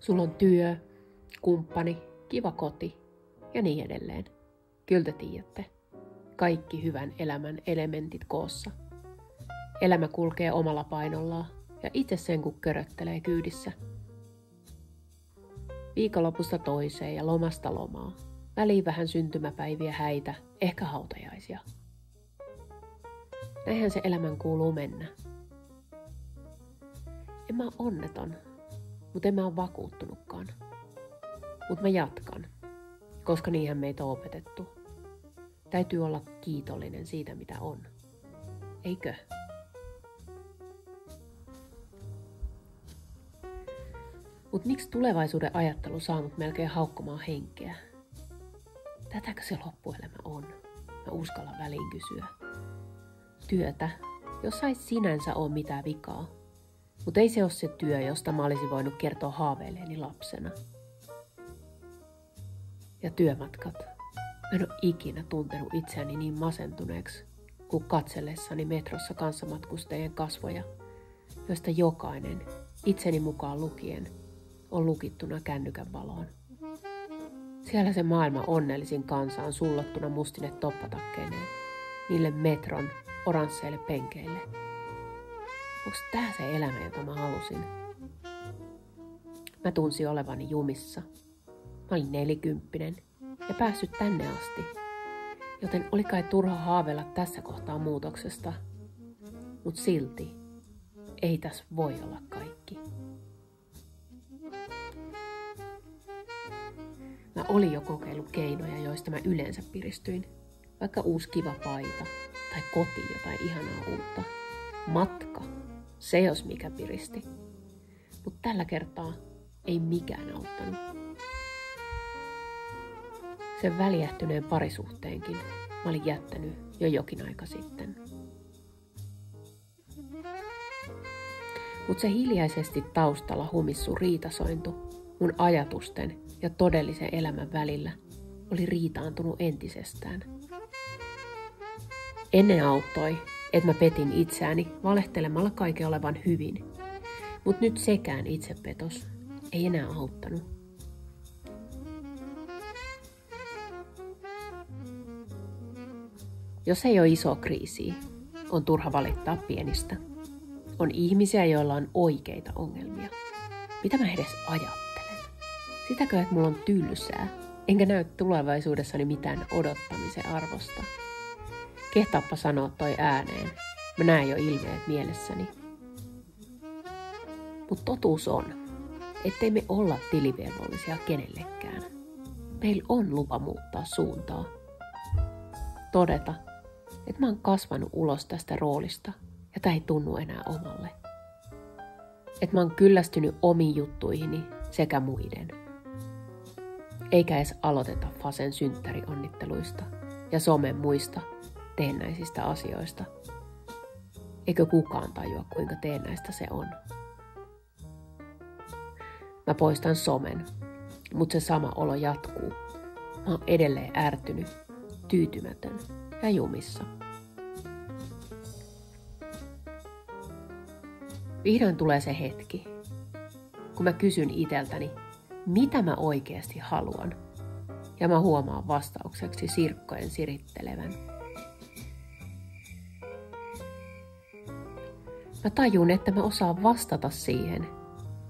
Sulla on työ, kumppani, kiva koti ja niin edelleen. Kyllä te tiedätte. Kaikki hyvän elämän elementit koossa. Elämä kulkee omalla painollaan ja itse sen kun köröttelee kyydissä. Viikonlopusta toiseen ja lomasta lomaa. Väliin vähän syntymäpäiviä, häitä, ehkä hautajaisia. Näinhän se elämän kuuluu mennä. En mä ole onneton, mutta en mä ole vakuuttunutkaan. Mutta mä jatkan, koska niinhän meitä on opetettu. Täytyy olla kiitollinen siitä, mitä on. Eikö? Mut miksi tulevaisuuden ajattelu saa mut melkein haukkomaan henkeä? Tätäkö se loppuelämä on? Mä uskallan väliin kysyä. Työtä, jossa ei sinänsä ole mitään vikaa. Mutta ei se ole se työ, josta mä olisin voinut kertoa haaveilleeni lapsena. Ja työmatkat. Mä en ole ikinä tuntenut itseäni niin masentuneeksi, kuin katsellessani metrossa kanssamatkustajien kasvoja, joista jokainen, itseni mukaan lukien, on lukittuna kännykän valoon. Siellä se maailman onnellisin kansa on sullottuna mustine toppatakkeineen, niille metron oransseille penkeille. Onks tää se elämä, jota mä halusin? Mä tunsin olevani jumissa. Mä olin 40 ja päässyt tänne asti, joten oli kai turha haaveilla tässä kohtaa muutoksesta. Mut silti ei tässä voi olla kaikki. Mä olin jo kokeillut keinoja, joista mä yleensä piristyin. Vaikka uusi kiva paita tai koti jotain ihanaa uutta. Matka, se jos mikä piristi. Mut tällä kertaa ei mikään auttanut. Sen väljähtyneen parisuhteenkin mä olin jättänyt jo jokin aika sitten. Mut se hiljaisesti taustalla humissu riitasointu mun ajatusten ja todellisen elämän välillä oli riitaantunut entisestään. Ennen auttoi, että mä petin itseäni valehtelemalla kaiken olevan hyvin, mut nyt sekään itsepetos ei enää auttanut. Jos ei ole isoa kriisiä, on turha valittaa pienistä. On ihmisiä, joilla on oikeita ongelmia. Mitä mä edes ajattelen? Sitäkö, että mulla on tylsää, enkä näy tulevaisuudessani mitään odottamisen arvosta? Kehtaappa sanoa toi ääneen. Mä näen jo ilmeet mielessäni. Mut totuus on, ettei me olla tilivelvollisia kenellekään. Meillä on lupa muuttaa suuntaa. Todeta, että mä oon kasvanut ulos tästä roolista ja tää ei tunnu enää omalle. Että mä oon kyllästynyt omiin juttuihini sekä muiden. Eikä edes aloiteta Fasen synttärionnitteluista ja somen muista teennäisistä asioista. Eikö kukaan tajua, kuinka teennäistä se on? Mä poistan somen, mutta se sama olo jatkuu. Mä oon edelleen ärtynyt, tyytymätön ja jumissa. Vihdoin tulee se hetki, kun mä kysyn iteltäni, mitä mä oikeasti haluan. Ja mä huomaan vastaukseksi sirkkojen sirittelevän. Mä tajun, että mä osaan vastata siihen,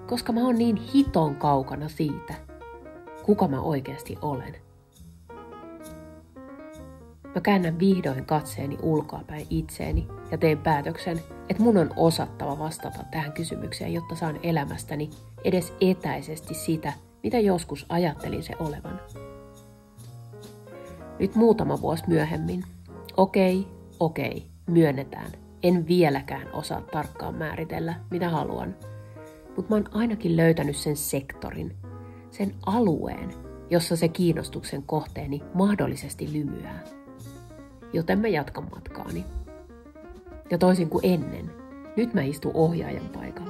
koska mä oon niin hiton kaukana siitä, kuka mä oikeasti olen. Mä käännän vihdoin katseeni ulkoapäin itseeni ja teen päätöksen, että mun on osattava vastata tähän kysymykseen, jotta saan elämästäni edes etäisesti sitä, mitä joskus ajattelin se olevan. Nyt muutama vuosi myöhemmin. Okei, myönnetään. En vieläkään osaa tarkkaan määritellä, mitä haluan. Mutta mä oon ainakin löytänyt sen sektorin, sen alueen, jossa se kiinnostuksen kohteeni mahdollisesti lymyää. Joten mä jatkan matkaani. Ja toisin kuin ennen, nyt mä istun ohjaajan paikalla.